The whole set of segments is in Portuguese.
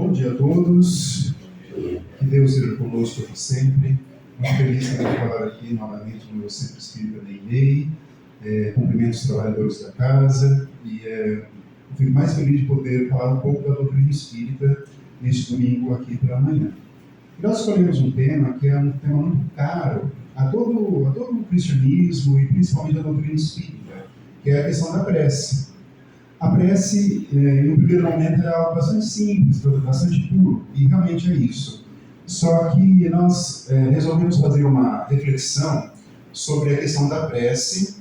Bom dia a todos, que Deus seja conosco por sempre. Muito feliz de poder falar aqui novamente no meu Centro Espírita Meimei. Cumprimento os trabalhadores da casa e eu fico mais feliz de poder falar um pouco da doutrina espírita neste domingo aqui pela manhã. E nós escolhemos um tema que é um tema muito caro a todo o cristianismo e principalmente a doutrina espírita, que é a questão da prece. A prece, em um primeiro momento, é algo bastante simples, bastante puro, e realmente é isso. Só que nós resolvemos fazer uma reflexão sobre a questão da prece,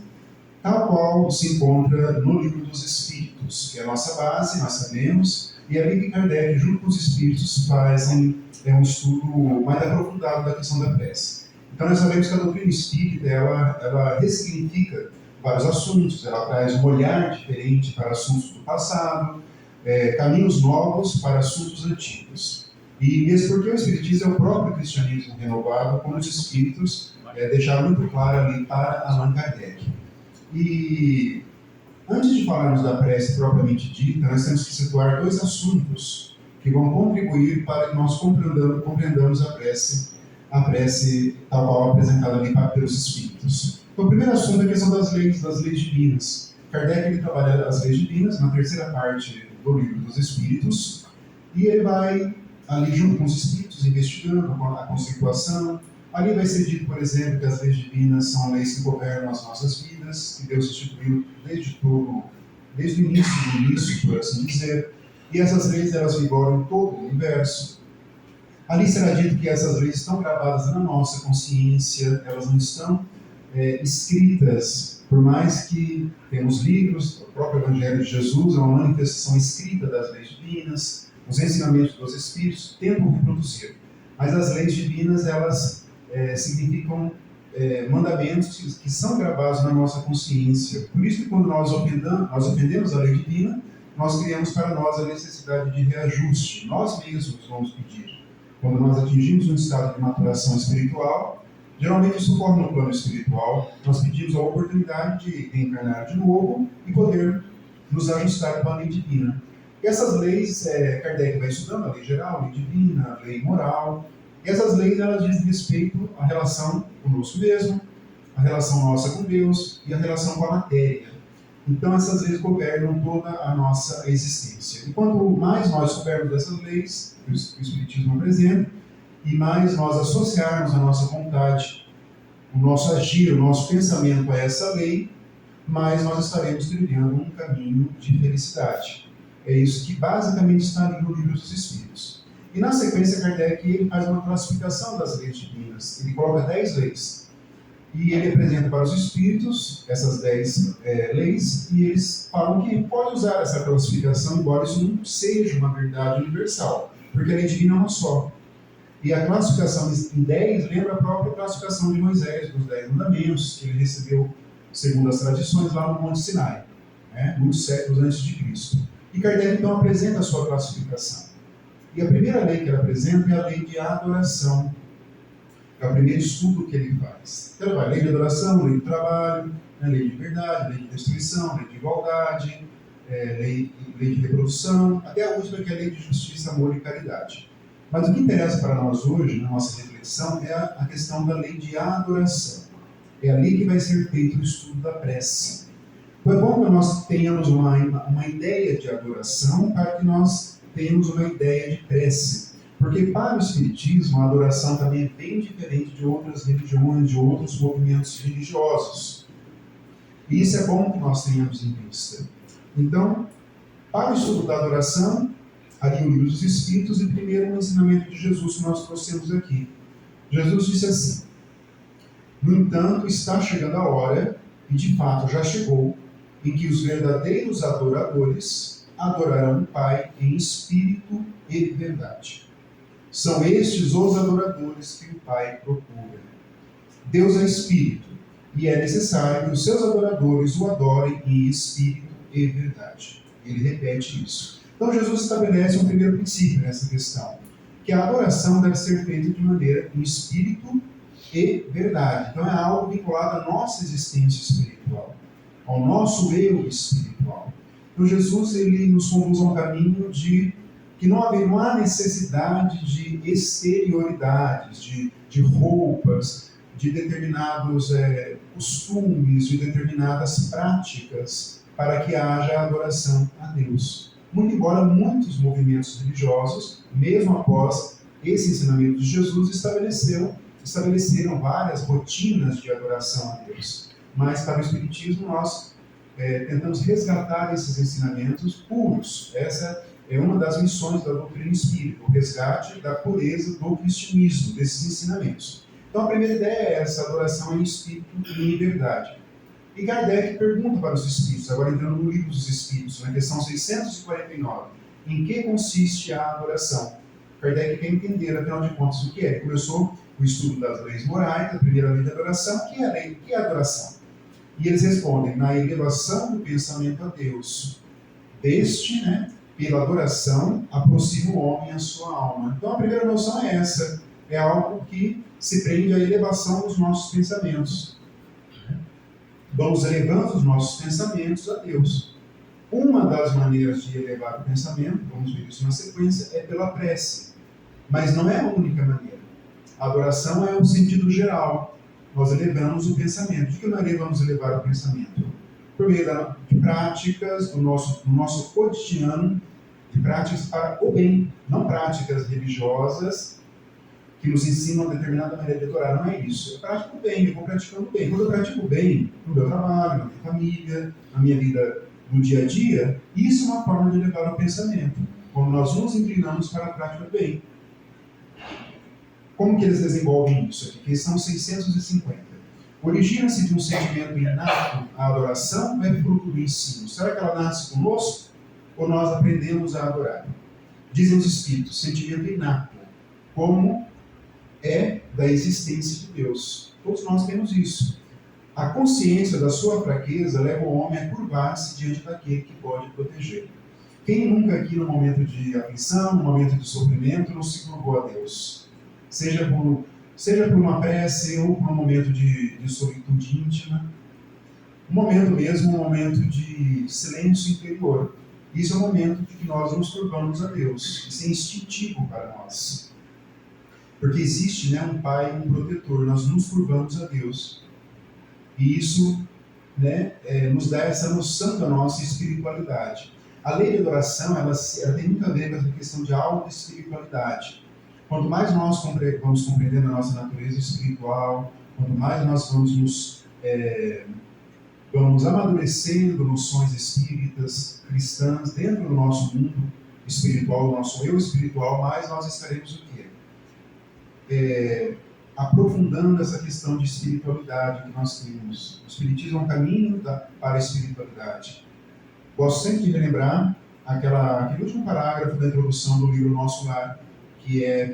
tal qual se encontra no Livro dos Espíritos, que é a nossa base, nós sabemos, e é ali que Kardec, junto com os Espíritos, fazem um estudo mais aprofundado da questão da prece. Então nós sabemos que a doutrina espírita, ela ressignifica vários assuntos, ela traz um olhar diferente para assuntos do passado, caminhos novos para assuntos antigos. E mesmo porque o Espiritismo é o próprio cristianismo renovado, como os Espíritos deixaram muito claro ali para Allan Kardec. E antes de falarmos da prece propriamente dita, nós temos que situar dois assuntos que vão contribuir para que nós compreendamos a prece tal qual apresentada ali pelos Espíritos. Então, o primeiro assunto é a questão das leis divinas. Kardec ele trabalha as leis divinas na terceira parte do Livro dos Espíritos, e ele vai ali junto com os Espíritos investigando a conceituação. Ali vai ser dito, por exemplo, que as leis divinas são leis que governam as nossas vidas, que Deus instituiu desde o início do início, por assim dizer, e essas leis elas vigoram todo o universo. Ali será dito que essas leis estão gravadas na nossa consciência, elas não estão escritas, por mais que temos livros, o próprio Evangelho de Jesus é uma manifestação escrita das leis divinas, os ensinamentos dos Espíritos tentam reproduzir. Mas as leis divinas, elas significam mandamentos que são gravados na nossa consciência. Por isso que quando nós ofendemos a lei divina, nós criamos para nós a necessidade de reajuste. Nós mesmos vamos pedir. Quando nós atingimos um estado de maturação espiritual, geralmente isso ocorre no plano espiritual, nós pedimos a oportunidade de reencarnar de novo e poder nos ajustar com a lei divina. E essas leis, Kardec vai estudando a lei geral, a lei divina, a lei moral. E essas leis, elas dizem respeito à relação conosco mesmo, a relação nossa com Deus e a relação com a matéria. Então essas leis governam toda a nossa existência. E quanto mais nós soubermos dessas leis, que o Espiritismo apresenta, e mais nós associarmos a nossa vontade, o nosso agir, o nosso pensamento a essa lei, mais nós estaremos trilhando um caminho de felicidade. É isso que basicamente está ali no Livro dos Espíritos. E na sequência, Kardec ele faz uma classificação das leis divinas. Ele coloca 10 leis. E ele apresenta para os Espíritos essas 10 leis, e eles falam que pode usar essa classificação, embora isso não seja uma verdade universal, porque a lei divina é uma só. E a classificação em 10 lembra a própria classificação de Moisés, dos 10 mandamentos, que ele recebeu, segundo as tradições, lá no Monte Sinai, muitos séculos antes de Cristo. E Kardec, então, apresenta a sua classificação. E a primeira lei que ele apresenta é a lei de adoração. É o primeiro estudo que ele faz. Então, ele vai lei de adoração, lei de trabalho, lei de verdade, lei de destruição, lei de igualdade, lei de reprodução, até a última que é a lei de justiça, amor e caridade. Mas o que interessa para nós hoje, na nossa reflexão, é a questão da lei de adoração. É ali que vai ser feito o estudo da prece. Então é bom que nós tenhamos uma ideia de adoração para que nós tenhamos uma ideia de prece. Porque para o Espiritismo, a adoração também é bem diferente de outras religiões, de outros movimentos religiosos. E isso é bom que nós tenhamos em vista. Então, para o estudo da adoração, ali o Livro dos Espíritos, e primeiro o ensinamento de Jesus que nós trouxemos aqui. Jesus disse assim: no entanto, está chegando a hora, e de fato já chegou, em que os verdadeiros adoradores adorarão o Pai em espírito e verdade. São estes os adoradores que o Pai procura. Deus é espírito, e é necessário que os seus adoradores o adorem em espírito e verdade. Ele repete isso. Então Jesus estabelece um primeiro princípio nessa questão, que a adoração deve ser feita de maneira em espírito e verdade. Então é algo vinculado à nossa existência espiritual, ao nosso eu espiritual. Então Jesus ele nos conduz a um caminho de que não há necessidade de exterioridades, de roupas, de determinados costumes, de determinadas práticas para que haja adoração a Deus. Muito embora muitos movimentos religiosos, mesmo após esse ensinamento de Jesus, estabeleceram várias rotinas de adoração a Deus. Mas para o Espiritismo nós tentamos resgatar esses ensinamentos puros. Essa é uma das missões da doutrina espírita, o resgate da pureza do cristianismo, desses ensinamentos. Então a primeira ideia é essa, adoração em espírito e em verdade. E Kardec pergunta para os espíritos, agora entrando no livro dos espíritos, na questão 649, em que consiste a adoração? Kardec quer entender, afinal de contas, o que é. Ele começou o estudo das leis morais, a primeira lei de adoração, que é a adoração? E eles respondem, na elevação do pensamento a Deus. Deste, pela adoração, aproxima o homem à sua alma. Então a primeira noção é essa, é algo que se prende à elevação dos nossos pensamentos. Vamos elevando os nossos pensamentos a Deus. Uma das maneiras de elevar o pensamento, vamos ver isso na sequência, é pela prece. Mas não é a única maneira. A adoração é um sentido geral. Nós elevamos o pensamento. De que maneira vamos elevar o pensamento? Por meio de práticas do nosso cotidiano, de práticas para o bem, não práticas religiosas que nos ensinam uma determinada maneira de adorar. Não é isso. Eu pratico o bem, eu vou praticando o bem. Quando eu pratico o bem no meu trabalho, na minha família, na minha vida no dia a dia, isso é uma forma de elevar o pensamento. Quando nós nos inclinamos para a prática do bem. Como que eles desenvolvem isso aqui? Questão 650. Origina-se de um sentimento inato a adoração ou é fruto do ensino? Será que ela nasce conosco ou nós aprendemos a adorar? Dizem os espíritos, sentimento inato, como é da existência de Deus. Todos nós temos isso. A consciência da sua fraqueza leva o homem a curvar-se diante daquele que pode proteger. Quem nunca aqui no momento de aflição, no momento de sofrimento, não se curvou a Deus? Seja por uma prece ou por um momento de solitude íntima, um momento mesmo, um momento de silêncio interior. Isso é o momento de que nós nos curvamos a Deus. Isso é instintivo para nós. Porque existe um Pai, um protetor, nós nos curvamos a Deus. E isso nos dá essa noção da nossa espiritualidade. A lei de adoração, ela tem muito a ver com essa questão de auto-espiritualidade. Quanto mais nós vamos compreendendo a nossa natureza espiritual, quanto mais nós vamos amadurecendo noções espíritas, cristãs, dentro do nosso mundo espiritual, do nosso eu espiritual, mais nós estaremos o quê? Aprofundando essa questão de espiritualidade que nós temos. O Espiritismo é um caminho para a espiritualidade. Gosto sempre de relembrar aquele último parágrafo da introdução do livro Nosso Lar, que a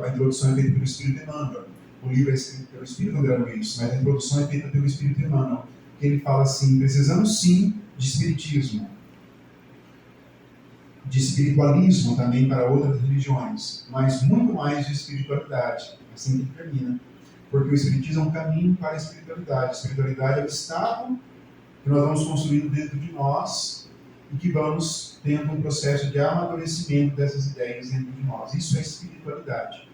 introdução é feita pelo Espírito Emmanuel. O livro é escrito pelo Espírito André Luiz, mas a introdução é feita pelo Espírito Emmanuel, que ele fala assim, precisamos sim de espiritismo, de espiritualismo também para outras religiões, mas muito mais de espiritualidade, assim que ele termina. Porque o espiritismo é um caminho para a espiritualidade. A espiritualidade é o estado que nós vamos construindo dentro de nós, e que vamos tendo um processo de amadurecimento dessas ideias dentro de nós. Isso é espiritualidade.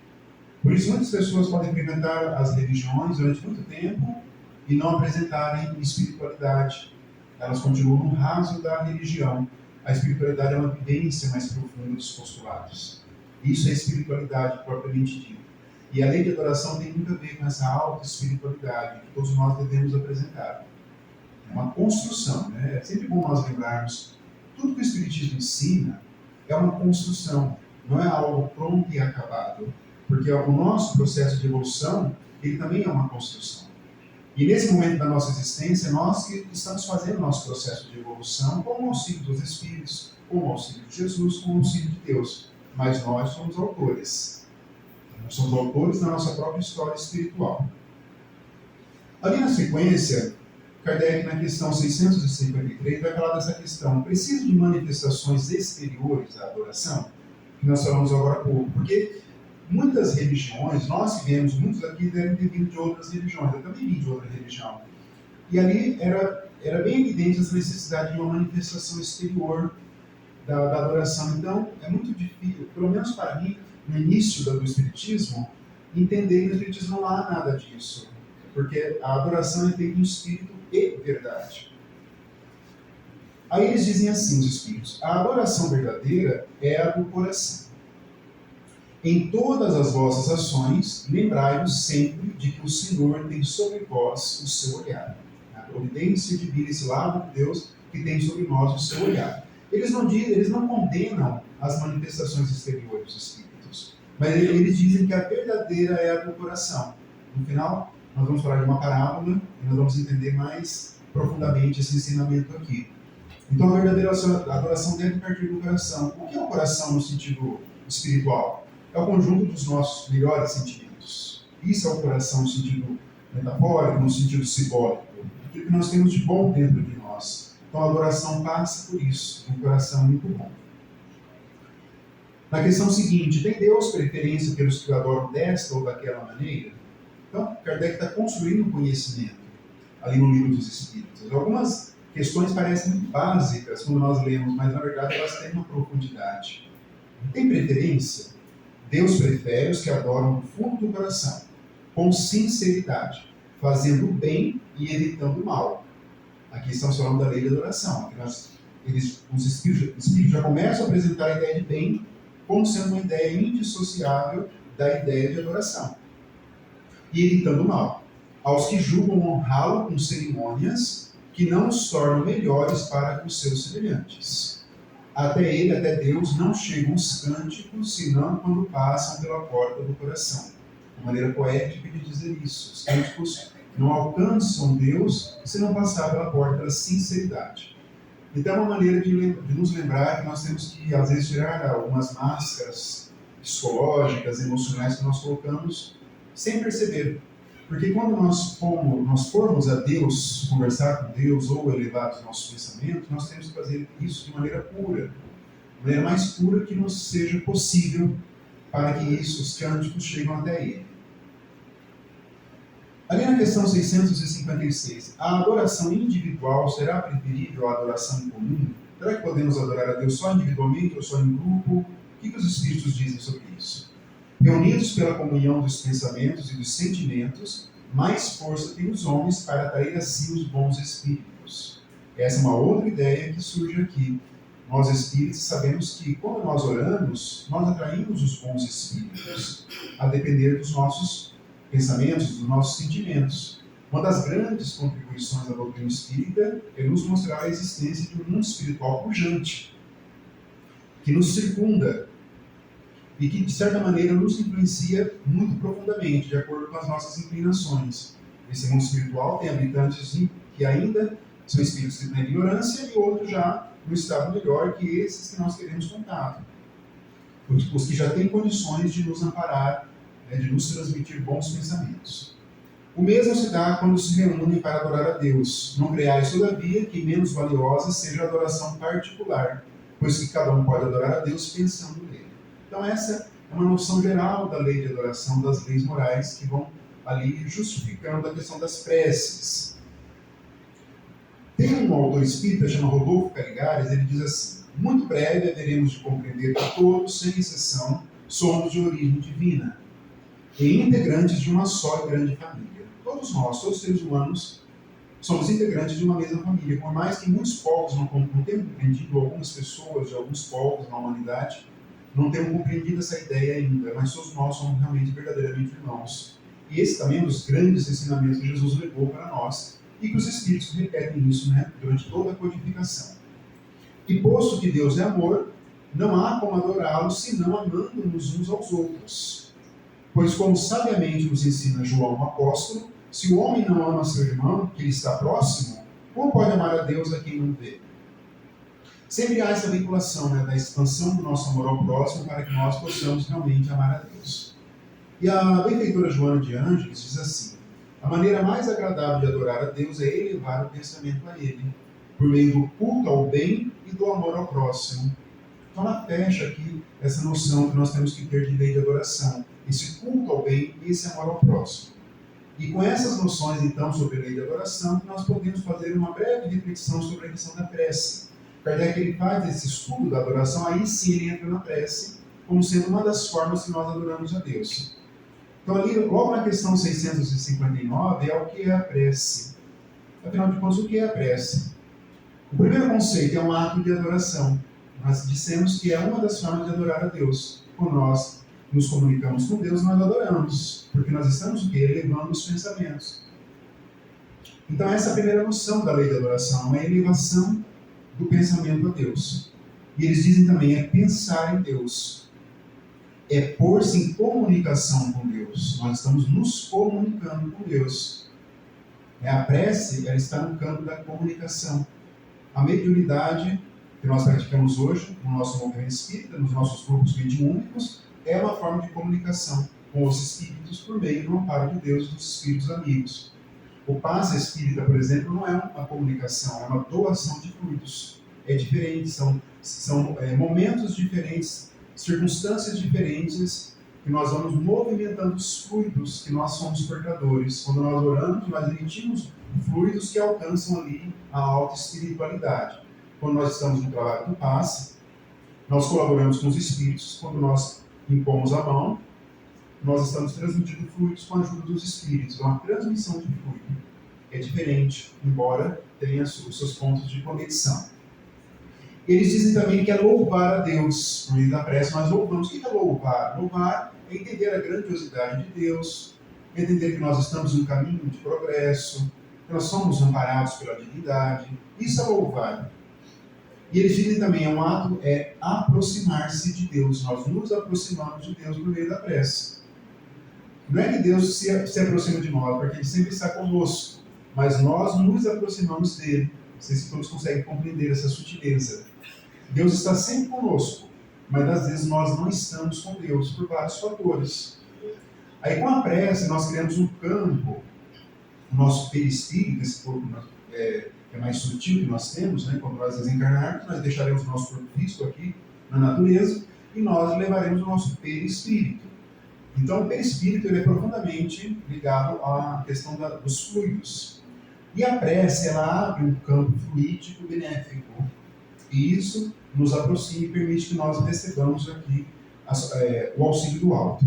Por isso, muitas pessoas podem frequentar as religiões durante muito tempo e não apresentarem espiritualidade. Elas continuam no raso da religião. A espiritualidade é uma vivência mais profunda dos postulados. Isso é espiritualidade propriamente dita. E a lei de adoração tem muito a ver com essa auto-espiritualidade que todos nós devemos apresentar. É uma construção, É sempre bom nós lembrarmos. Tudo que o Espiritismo ensina é uma construção, não é algo pronto e acabado. Porque o nosso processo de evolução, ele também é uma construção. E nesse momento da nossa existência, nós que estamos fazendo o nosso processo de evolução com o auxílio dos Espíritos, com o auxílio de Jesus, com o auxílio de Deus. Mas nós somos autores. Nós somos autores da nossa própria história espiritual. Ali na sequência, Kardec, na questão 653, vai falar dessa questão. Precisa de manifestações exteriores à adoração? Que nós falamos agora há pouco. Porque muitas religiões, nós que viemos, muitos aqui devem ter vindo de outras religiões. Eu também vim de outra religião. E ali era bem evidente essa necessidade de uma manifestação exterior da adoração. Então, é muito difícil, pelo menos para mim, no início do Espiritismo, entender que no Espiritismo não há nada disso. Porque a adoração é feita em espírito e verdade. Aí eles dizem assim, os Espíritos: a adoração verdadeira é a do coração. Em todas as vossas ações, lembrai-vos sempre de que o Senhor tem sobre vós o seu olhar. A providência divina, esse lado de Deus que tem sobre nós o seu olhar. Eles não condenam as manifestações exteriores dos Espíritos, mas eles dizem que a verdadeira é a do coração. No final, nós vamos falar de uma parábola e nós vamos entender mais profundamente esse ensinamento aqui. Então, a verdadeira adoração deve partir do coração. O que é o coração no sentido espiritual? É o conjunto dos nossos melhores sentimentos. Isso é o coração no sentido metafórico, no sentido simbólico. Aquilo que nós temos de bom dentro de nós. Então, a adoração passa por isso. Um coração muito bom. Na questão seguinte, tem Deus preferência pelos que o adoram desta ou daquela maneira? Então, Kardec está construindo um conhecimento ali no Livro dos Espíritos. Algumas questões parecem muito básicas quando nós lemos, mas na verdade elas têm uma profundidade. Tem preferência? Deus prefere os que adoram do fundo do coração, com sinceridade, fazendo o bem e evitando o mal. Aqui estamos falando da lei da adoração. Os espíritos já começam a apresentar a ideia de bem como sendo uma ideia indissociável da ideia de adoração. E evitando o mal. Aos que julgam honrá-lo com cerimônias que não os tornam melhores para os seus semelhantes. Até Deus, não chegam os cânticos, senão quando passam pela porta do coração. Uma maneira poética de dizer isso. Os cânticos não alcançam Deus se não passar pela porta da sinceridade. Então é uma maneira de nos lembrar que nós temos que, às vezes, tirar algumas máscaras psicológicas, emocionais que nós colocamos sem perceber. Porque quando nós formos a Deus, conversar com Deus ou elevar os nossos pensamentos, nós temos que fazer isso de maneira pura. De maneira mais pura que nos seja possível para que os cânticos cheguem até Ele. Ali na questão 656, a adoração individual será preferível à adoração em comum? Será que podemos adorar a Deus só individualmente ou só em grupo? O que os Espíritos dizem sobre isso? Reunidos pela comunhão dos pensamentos e dos sentimentos, mais força têm os homens para atrair a si os bons espíritos. Essa é uma outra ideia que surge aqui. Nós espíritos sabemos que quando nós oramos, nós atraímos os bons espíritos, a depender dos nossos pensamentos, dos nossos sentimentos. Uma das grandes contribuições da doutrina espírita é nos mostrar a existência de um mundo espiritual pujante, que nos circunda, e que, de certa maneira, nos influencia muito profundamente, de acordo com as nossas inclinações. Esse mundo espiritual tem habitantes que ainda são espíritos na ignorância e outros já no estado melhor que esses que nós queremos contato. Os que já têm condições de nos amparar, de nos transmitir bons pensamentos. O mesmo se dá quando se reúnem para adorar a Deus. Não creais, todavia, que menos valiosa seja a adoração particular, pois que cada um pode adorar a Deus pensando nele. Então essa é uma noção geral da lei de adoração, das leis morais, que vão ali justificando a questão das preces. Tem um autor espírita, chama Rodolfo Caligares, ele diz assim: muito breve haveremos de compreender que todos, sem exceção, somos de origem divina e integrantes de uma só e grande família. Todos nós, todos os seres humanos, somos integrantes de uma mesma família, por mais que muitos povos não tenham compreendido, algumas pessoas de alguns povos na humanidade não tenham compreendido essa ideia ainda, mas todos nós somos realmente, verdadeiramente irmãos. E esse também é um dos grandes ensinamentos que Jesus levou para nós, e que os Espíritos repetem isso, durante toda a codificação. E posto que Deus é amor, não há como adorá-lo senão amando-nos uns aos outros. Pois, como sabiamente nos ensina João o apóstolo, se o homem não ama seu irmão, que lhe está próximo, como pode amar a Deus a quem não vê? Sempre há essa vinculação da expansão do nosso amor ao próximo para que nós possamos realmente amar a Deus. E a benfeitora Joana de Ângeles diz assim: a maneira mais agradável de adorar a Deus é elevar o pensamento a Ele, por meio do culto ao bem e do amor ao próximo. Então ela fecha aqui essa noção que nós temos que ter de lei de adoração, esse culto ao bem e esse amor ao próximo. E com essas noções, então, sobre a lei de adoração, nós podemos fazer uma breve reflexão sobre a questão da prece. Kardec ele faz esse estudo da adoração, aí sim ele entra na prece, como sendo uma das formas que nós adoramos a Deus. Então ali, logo na questão 659, é o que é a prece. Afinal de contas, o que é a prece? O primeiro conceito é um ato de adoração. Nós dissemos que é uma das formas de adorar a Deus. Quando nós nos comunicamos com Deus, nós adoramos, porque nós estamos o quê? Elevando os pensamentos. Então essa é a primeira noção da lei da adoração, uma elevação do pensamento a Deus. E eles dizem também, é pensar em Deus. É pôr-se em comunicação com Deus. Nós estamos nos comunicando com Deus. A prece, ela está no campo da comunicação. A mediunidade que nós praticamos hoje, no nosso movimento espírita, nos nossos grupos mediúnicos, é uma forma de comunicação com os espíritos por meio do amparo de Deus e dos espíritos amigos. O passe espírita, por exemplo, não é uma comunicação, é uma doação de fluidos. É diferente, são momentos diferentes, circunstâncias diferentes, que nós vamos movimentando os fluidos que nós somos portadores. Quando nós oramos, nós emitimos fluidos que alcançam ali a alta espiritualidade. Quando nós estamos no trabalho do passe, nós colaboramos com os espíritos. Quando nós impomos a mão, nós estamos transmitindo fluidos com a ajuda dos espíritos. É uma transmissão de fluido. É diferente, embora tenha os seus pontos de conexão. Eles dizem também que é louvar a Deus. No meio da prece nós louvamos. O que é louvar? Louvar é entender a grandiosidade de Deus, entender que nós estamos em um caminho de progresso, que nós somos amparados pela divindade. Isso é louvar. E eles dizem também, um ato é aproximar-se de Deus. Nós nos aproximamos de Deus por meio da prece. Não é que Deus se aproxima de nós, porque Ele sempre está conosco, mas nós nos aproximamos dEle. Não sei se todos conseguem compreender essa sutileza. Deus está sempre conosco, mas às vezes nós não estamos com Deus por vários fatores. Aí com a prece nós criamos um campo, o nosso perispírito, esse corpo que é mais sutil que nós temos, né? Quando nós desencarnarmos, nós deixaremos o nosso corpo físico aqui na natureza e nós levaremos o nosso perispírito. Então o perispírito ele é profundamente ligado à questão dos fluidos. E a prece ela abre um campo fluídico benéfico. E isso nos aproxima e permite que nós recebamos aqui o auxílio do alto.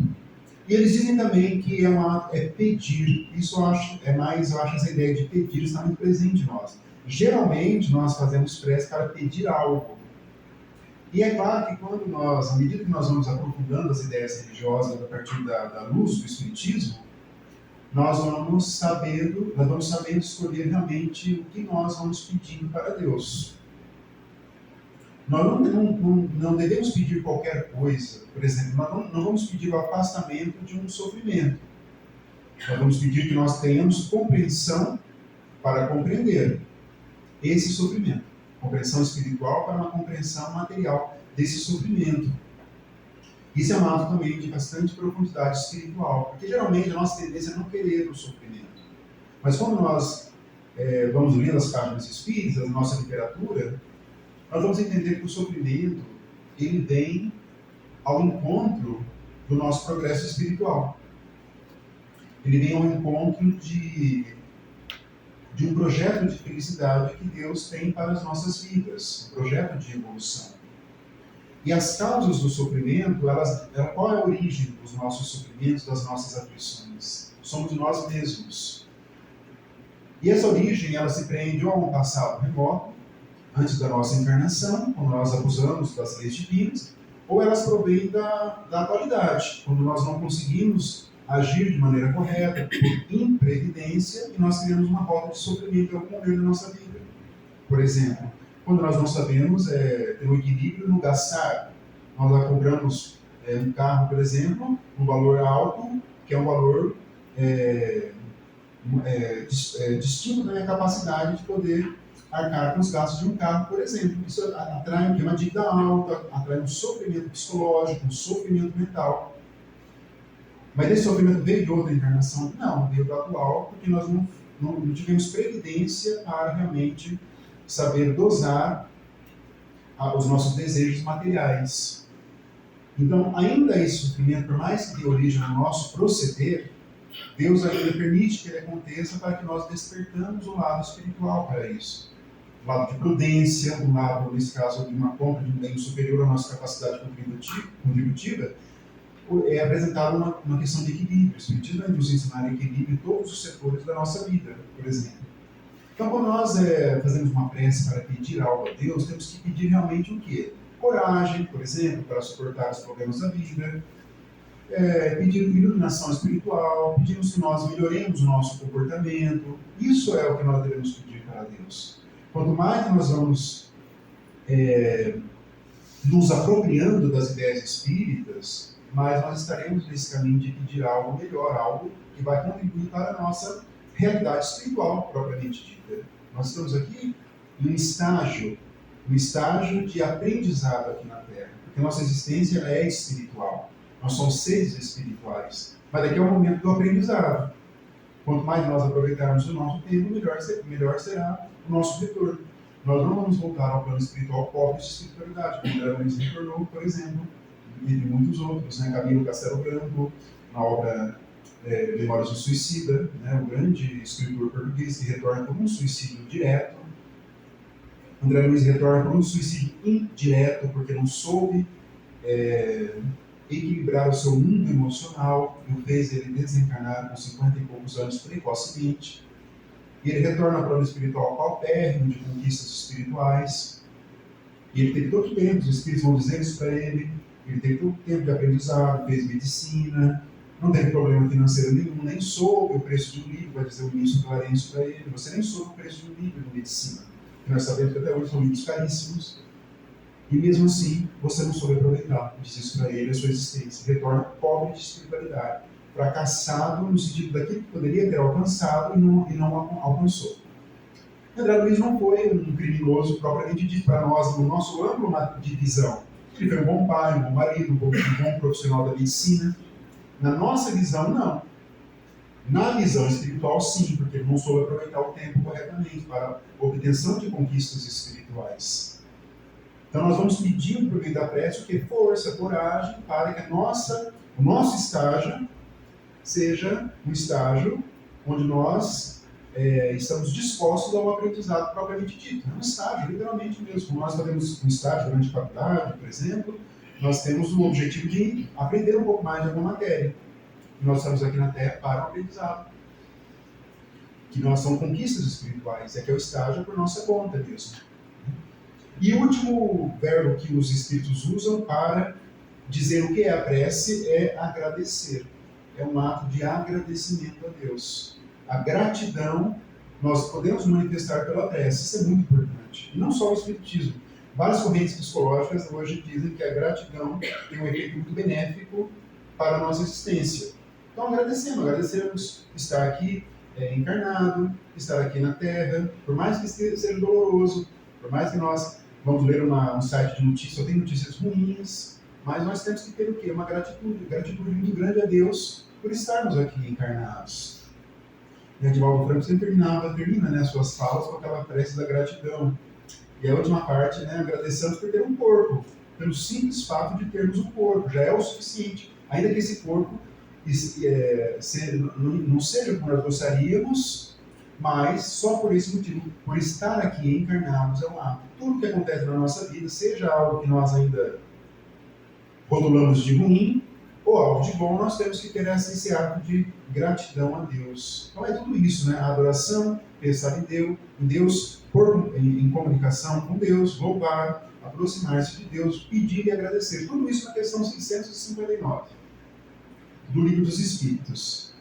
E eles dizem também que é pedir. Isso eu acho essa ideia de pedir está muito presente em nós. Geralmente nós fazemos prece para pedir algo. E é claro que quando à medida que nós vamos aprofundando as ideias religiosas a partir da luz do Espiritismo, nós vamos sabendo escolher realmente o que nós vamos pedindo para Deus. Nós não devemos pedir qualquer coisa. Por exemplo, nós não vamos pedir o afastamento de um sofrimento. Nós vamos pedir que nós tenhamos compreensão para compreender esse sofrimento. Compreensão espiritual para uma compreensão material desse sofrimento. Isso é um ato também de bastante profundidade espiritual, porque geralmente a nossa tendência é não querer o sofrimento. Mas quando nós vamos lendo as páginas espíritas, a nossa literatura, nós vamos entender que o sofrimento ele vem ao encontro do nosso progresso espiritual. Ele vem ao encontro de um projeto de felicidade que Deus tem para as nossas vidas, um projeto de evolução. E as causas do sofrimento, qual é a origem dos nossos sofrimentos, das nossas aflições? Somos nós mesmos. E essa origem, ela se prende ou a um passado remoto, antes da nossa encarnação, quando nós abusamos das leis divinas, ou elas provêm da atualidade, quando nós não conseguimos agir de maneira correta, por imprevidência, e nós criamos uma rota de sofrimento em algum momento da nossa vida. Por exemplo, quando nós não sabemos ter um equilíbrio no gastar, nós já compramos um carro, por exemplo, um valor alto, que é um valor distinto da minha capacidade de poder arcar com os gastos de um carro, por exemplo. Isso atrai uma dívida alta, atrai um sofrimento psicológico, um sofrimento mental. Mas esse sofrimento veio de outra encarnação? Não, veio do atual, porque nós não tivemos previdência para realmente saber dosar os nossos desejos materiais. Então, ainda esse sofrimento, por mais que dê origem ao nosso proceder, Deus ainda permite que ele aconteça para que nós despertamos o lado espiritual para isso. um lado de prudência, um lado, nesse caso, de uma compra de um bem superior à nossa capacidade contributiva, é apresentada uma questão de equilíbrio. O Espiritismo vai nos ensinar equilíbrio em todos os setores da nossa vida, por exemplo. Então, quando nós fazemos uma prece para pedir algo a Deus, temos que pedir realmente o quê? Coragem, por exemplo, para suportar os problemas da vida, pedir iluminação espiritual, pedimos que nós melhoremos o nosso comportamento. Isso é o que nós devemos pedir para Deus. Quanto mais nós vamos nos apropriando das ideias espíritas, mais nós estaremos nesse caminho de pedir algo melhor, algo que vai contribuir para a nossa realidade espiritual, propriamente dita. Nós estamos aqui em um estágio de aprendizado aqui na Terra, porque nossa existência é espiritual. Nós somos seres espirituais. Mas daqui é o momento do aprendizado. Quanto mais nós aproveitarmos o nosso tempo, melhor será o nosso retorno. Nós não vamos voltar ao plano espiritual pobre de espiritualidade, como André Luiz retornou, por exemplo, entre muitos outros, né? Camilo Castelo Branco, na obra Memórias do Suicida, né? O grande escritor português que retorna por um suicídio direto. André Luiz retorna por um suicídio indireto, porque não soube equilibrar o seu mundo emocional, e o fez ele desencarnar com 50 e poucos anos precocemente. E ele retorna ao plano espiritual paupérrimo, de conquistas espirituais. E ele teve todo o tempo, os espíritos vão dizer isso para ele teve todo o tempo de aprendizado, fez medicina, não teve problema financeiro nenhum, nem soube o preço de um livro, vai dizer o ministro Clarencio para ele, você nem soube o preço de um livro de medicina, que nós sabemos que até hoje são livros caríssimos, e mesmo assim, você não soube aproveitar, diz isso para ele, a sua existência, retorna pobre de espiritualidade, fracassado no sentido daquilo que poderia ter alcançado e não alcançou. André Luiz não foi um criminoso propriamente dito para nós, no nosso âmbito de visão. Ele foi um bom pai, um bom marido, um bom profissional da medicina. Na nossa visão, não. Na visão espiritual, sim, porque ele não soube aproveitar o tempo corretamente para a obtenção de conquistas espirituais. Então nós vamos pedir por meio da prece o que? Força, coragem, para que o nosso estágio seja um estágio onde nós estamos dispostos ao aprendizado propriamente dito. É um estágio, literalmente mesmo. Como nós fazemos um estágio durante a faculdade, por exemplo, nós temos o objetivo de aprender um pouco mais de alguma matéria. E nós estamos aqui na Terra para o aprendizado. Que nós são conquistas espirituais, é que é o estágio por nossa conta mesmo. E o último verbo que os espíritos usam para dizer o que é a prece é agradecer. É um ato de agradecimento a Deus. A gratidão nós podemos manifestar pela prece, isso é muito importante. E não só o espiritismo. Várias correntes psicológicas hoje dizem que a gratidão tem um efeito muito benéfico para a nossa existência. Então agradecemos estar aqui encarnado, estar aqui na Terra, por mais que seja doloroso, por mais que nós vamos ler um site de notícias, só tem notícias ruins, mas nós temos que ter o quê? Uma gratitude muito grande a Deus por estarmos aqui encarnados. E Edivaldo Franco sempre termina, né, suas falas com aquela prece da gratidão. E a última parte, né, agradecemos por ter um corpo, pelo simples fato de termos um corpo, já é o suficiente. Ainda que esse corpo não seja como nós gostaríamos, mas só por esse motivo, por estar aqui encarnados, é um ato. Tudo que acontece na nossa vida, seja algo que nós ainda rotulamos de ruim, ou algo de bom, nós temos que ter esse ato de gratidão a Deus. Então é tudo isso, né? A adoração, pensar em Deus, em comunicação com Deus, louvar, aproximar-se de Deus, pedir e agradecer. Tudo isso na questão 659 do Livro dos Espíritos.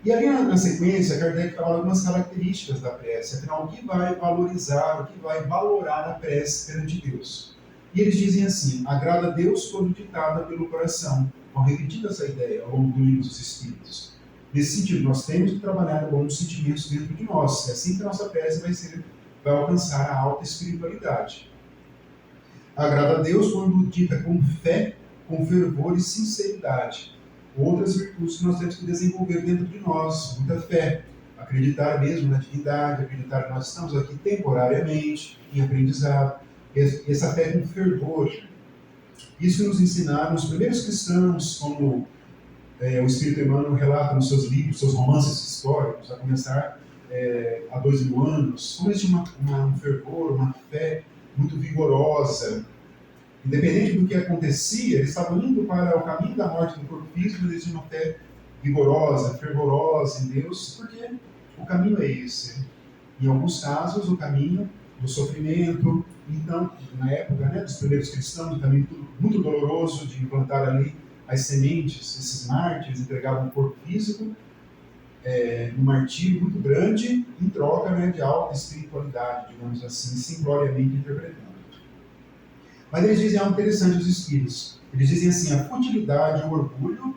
E ali na sequência, Kardec fala algumas características da prece, afinal, o que vai valorizar, o que vai valorar a prece perante Deus. E eles dizem assim: agrada a Deus quando ditada pelo coração. Vão repetindo essa ideia ao longo do Livro dos Espíritos. Nesse sentido, nós temos que trabalhar bons sentimentos dentro de nós. É assim que a nossa prece vai alcançar a alta espiritualidade. Agrada a Deus quando dita com fé, com fervor e sinceridade. Outras virtudes que nós temos que desenvolver dentro de nós. Muita fé. Acreditar mesmo na divindade, acreditar que nós estamos aqui temporariamente, em aprendizado. Essa fé com fervor. Isso nos ensinaram os primeiros cristãos, como o Espírito Emmanuel relata nos seus livros, seus romances históricos, a começar há 2000 anos, como eles tinham um fervor, uma fé muito vigorosa. Independente do que acontecia, eles estavam indo para o caminho da morte do corpo físico, mas eles tinham uma fé vigorosa, fervorosa em Deus, porque o caminho é esse. Em alguns casos, o caminho do sofrimento. Então, na época, né, dos primeiros cristãos, um caminho muito doloroso de implantar ali as sementes. Esses mártires entregavam o corpo físico um martírio muito grande em troca, né, de alta espiritualidade, digamos assim, simploriamente interpretando. Mas eles dizem algo interessante, os espíritos. Eles dizem assim: a futilidade, o orgulho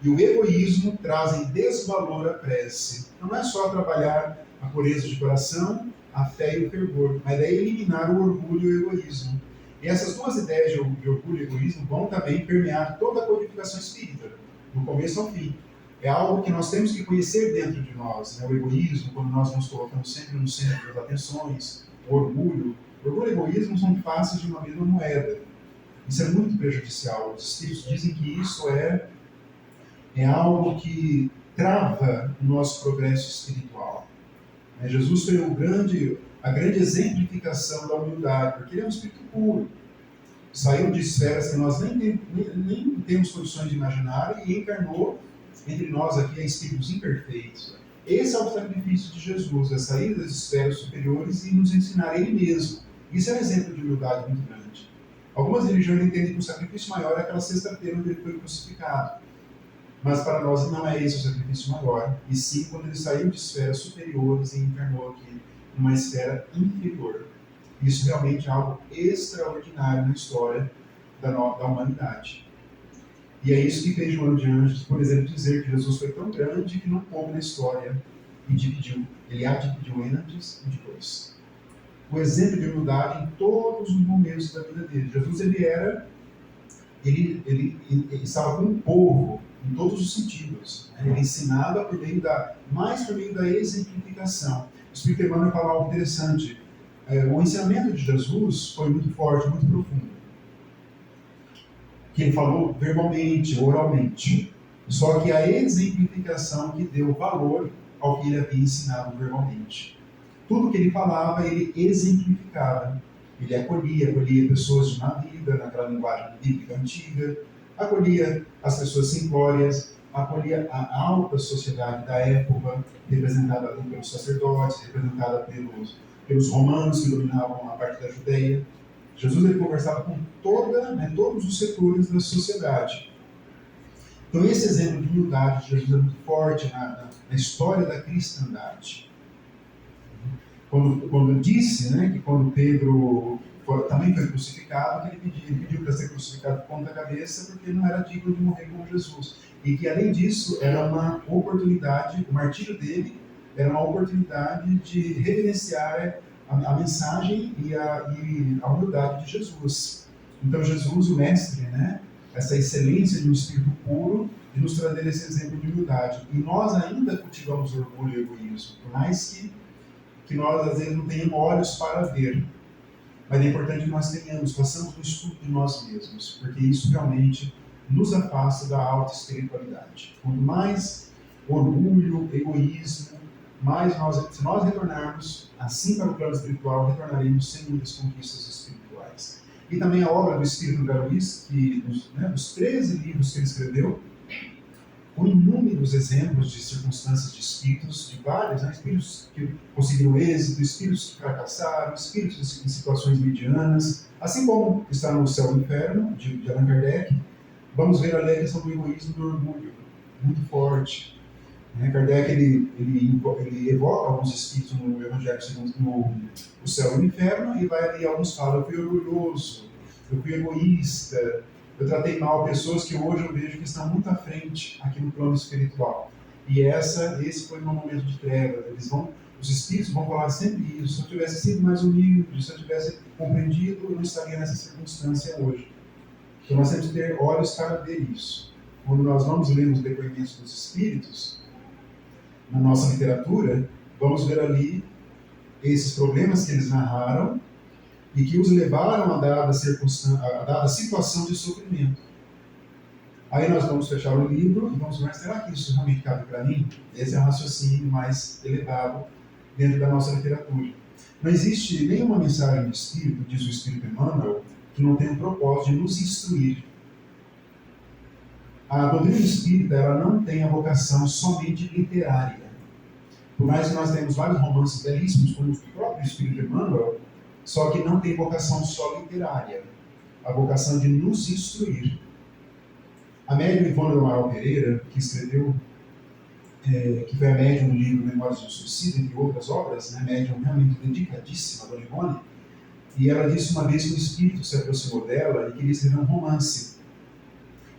e o egoísmo trazem desvalor à prece. Então não é só trabalhar a pureza de coração, a fé e o fervor, mas é eliminar o orgulho e o egoísmo. E essas duas ideias de orgulho e egoísmo vão também permear toda a codificação espírita, do começo ao fim. É algo que nós temos que conhecer dentro de nós, né? O egoísmo, quando nós nos colocamos sempre no centro das atenções, o orgulho. Orgulho e egoísmo são faces de uma mesma moeda. Isso é muito prejudicial. Os espíritos dizem que isso é algo que trava o nosso progresso espiritual. Jesus foi a grande exemplificação da humildade, porque ele é um espírito puro. Saiu de esferas que nós nem temos condições de imaginar e encarnou entre nós aqui a espíritos imperfeitos. Esse é o sacrifício de Jesus, é sair das esferas superiores e nos ensinar Ele mesmo. Isso é um exemplo de humildade muito grande. Algumas religiões entendem que o sacrifício maior é aquela sexta-feira onde ele foi crucificado. Mas para nós não é esse o sacrifício maior, e sim quando ele saiu de esferas superiores e encarnou aqui numa esfera inferior. Isso realmente é algo extraordinário na história da humanidade. E é isso que fez João de Anjos, por exemplo, dizer que Jesus foi tão grande que não coube na história e dividiu. Ele a dividiu antes e depois. O exemplo de humildade em todos os momentos da vida dele. Jesus, ele estava com o povo em todos os sentidos. Ele ensinava mais por meio da exemplificação. O Espírito Emmanuel fala algo interessante. O ensinamento de Jesus foi muito forte, muito profundo. Que ele falou verbalmente, oralmente. Só que a exemplificação que deu valor ao que ele havia ensinado verbalmente. Tudo que ele falava, ele exemplificava. Ele acolhia pessoas de má vida, naquela linguagem bíblica antiga, acolhia as pessoas simplórias, acolhia a alta sociedade da época, representada pelos sacerdotes, representada pelos romanos que dominavam a parte da Judeia. Jesus ele conversava com todos os setores da sociedade. Então esse exemplo de humildade de Jesus é muito forte na história da cristandade. Quando disse, né, que quando Pedro também foi crucificado, que ele pediu para ser crucificado de ponta cabeça porque não era digno de morrer como Jesus. E que além disso era uma oportunidade, o martírio dele era uma oportunidade de reverenciar a mensagem e a humildade de Jesus. Então Jesus, o mestre, né, essa excelência de um espírito puro, de nos trazer esse exemplo de humildade. E nós ainda cultivamos orgulho e egoísmo, por mais que nós às vezes não tenhamos olhos para ver. Mas é importante que nós façamos um estudo de nós mesmos, porque isso realmente nos afasta da alta espiritualidade. Quanto mais orgulho, egoísmo, se nós retornarmos assim para o plano espiritual, retornaremos sem muitas conquistas espirituais. E também a obra do Espírito Garuís, dos 13 livros que ele escreveu, com inúmeros exemplos de circunstâncias de espíritos, de vários, espíritos que conseguiram êxito, espíritos que fracassaram, espíritos em situações medianas, assim como está no Céu e o Inferno, de Allan Kardec. Vamos ver ali a questão do egoísmo e do orgulho, muito forte. Kardec ele evoca alguns espíritos no Evangelho segundo o Céu e o Inferno, e vai ali, alguns falam: eu fui orgulhoso, eu fui egoísta, eu tratei mal pessoas que hoje eu vejo que estão muito à frente aqui no plano espiritual. E esse foi um momento de treva. Os espíritos vão falar sempre isso: se eu tivesse sido mais humilde, se eu tivesse compreendido, eu não estaria nessa circunstância hoje. Então nós temos que ter olhos para ver isso. Quando nós vamos ler os depoimentos dos espíritos, na nossa literatura, vamos ver ali esses problemas que eles narraram e que os levaram a dada situação de sofrimento. Aí nós vamos fechar o livro e vamos ver: será que isso realmente cabe para mim? Esse é um raciocínio mais elevado dentro da nossa literatura. Não existe nenhuma mensagem de Espírito, diz o Espírito Emmanuel, que não tenha o propósito de nos instruir. A doutrina espírita, ela não tem a vocação somente literária. Por mais que nós tenhamos vários romances belíssimos, como o próprio Espírito Emmanuel, só que não tem vocação só literária. A vocação de nos instruir. A médium Ivone do Amaral Pereira, que escreveu, que foi a médium do livro Memórias do Suicídio, entre outras obras, né, médium realmente dedicadíssima, a Dona Ivone, e ela disse uma vez que o espírito se aproximou dela e queria escrever um romance.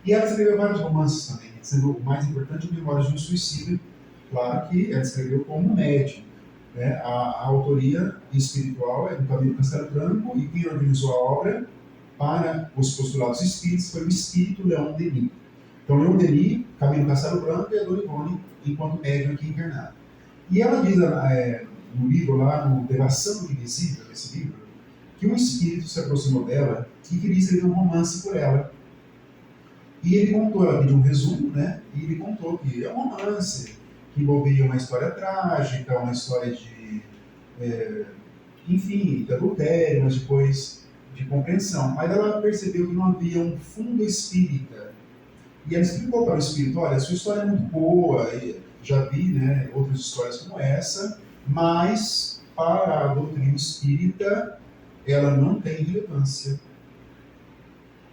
E ela escreveu vários romances também, sendo o mais importante o Memórias de um Suicídio. Claro que ela escreveu como médium. Né? A autoria espiritual é do Camilo Castelo Branco, e quem organizou a obra para os postulados espíritas foi o espírito Leon Denis. Então, Leon Denis, Camilo Castelo Branco e a Dona Ivone, enquanto médium aqui encarnado. E ela diz no livro lá, no Devassan do Invisível, desse livro, que um espírito se aproximou dela e queria escrever um romance por ela. E ele contou, ela pediu um resumo, né? E ele contou que é um romance que envolvia uma história trágica, uma história de, enfim, de adultério, mas depois de compreensão. Mas ela percebeu que não havia um fundo espírita. E ela explicou para o espírito: olha, a sua história é muito boa, já vi, né, outras histórias como essa, mas para a doutrina espírita ela não tem relevância.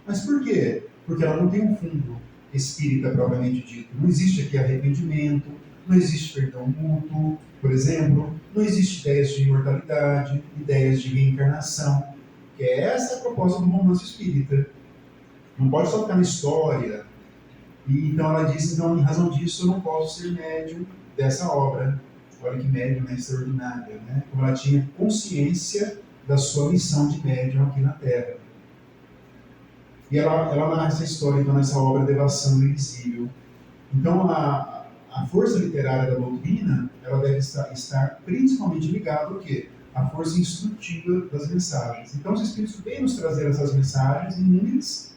Mas por quê? Porque ela não tem um fundo espírita propriamente dito. Não existe aqui arrependimento, não existe perdão mútuo, por exemplo, não existe ideias de imortalidade, ideias de reencarnação, que é essa a proposta do romance espírita. Não pode só ficar na história. E então ela disse: então, em razão disso, eu não posso ser médium dessa obra. Olha que médium, né, extraordinária, né? Como ela tinha consciência da sua missão de médium aqui na Terra. E ela narra essa história, então, nessa obra Devassan do Invisível. Então, a força literária da doutrina, ela deve estar principalmente ligada ao quê? A força instrutiva das mensagens. Então, os Espíritos vêm nos trazer essas mensagens inúmeras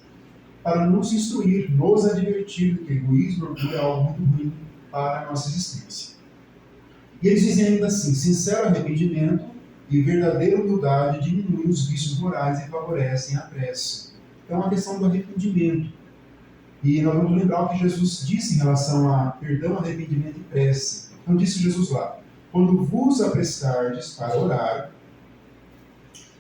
para nos instruir, nos advertir que egoísmo e orgulho é algo muito ruim para a nossa existência. E eles dizem ainda assim: sincero arrependimento e verdadeira humildade diminuem os vícios morais e favorecem a prece. Então, a questão do arrependimento. E nós vamos lembrar o que Jesus disse em relação a perdão, arrependimento e prece. Então, disse Jesus lá: quando vos aprestardes para orar,